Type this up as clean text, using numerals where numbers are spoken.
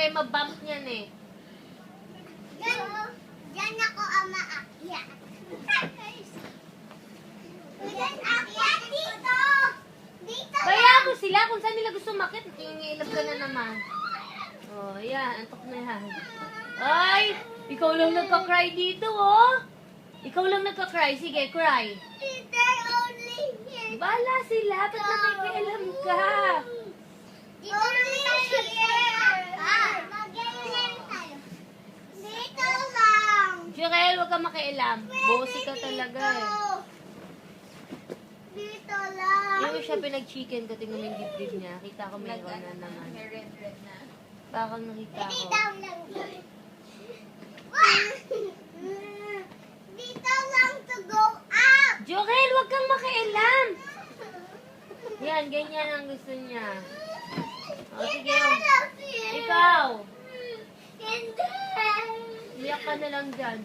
kayo mabump niyan eh. Diyan ako ang maakyat. Diyan akyat dito. Dito Kaya mo sila kung saan nila gusto makit. Nangingiilab ka na naman. Oh, yan. Antok na yan. Ay! Ikaw lang nagka-cry dito, oh. Ikaw lang nagka-cry. Sige, cry. They're only here. Bala sila. Ba't nakikialam ka? Only here. Mag-iilan tayo. Dito lang. Jurel, huwag ka makialam. Bossy ka talaga eh. Dito lang. Yung siya pinag-chicken ko, tingnan mo yung dibdib niya. Kita ko mayroon na naman. Red na. Parang nakita ko. Dito lang. Dito lang to go up. Jurel, huwag kang makialam. Yan, ganyan ang gusto niya. O, sige. Ikaw. Hindi. Iyak ka na lang dyan.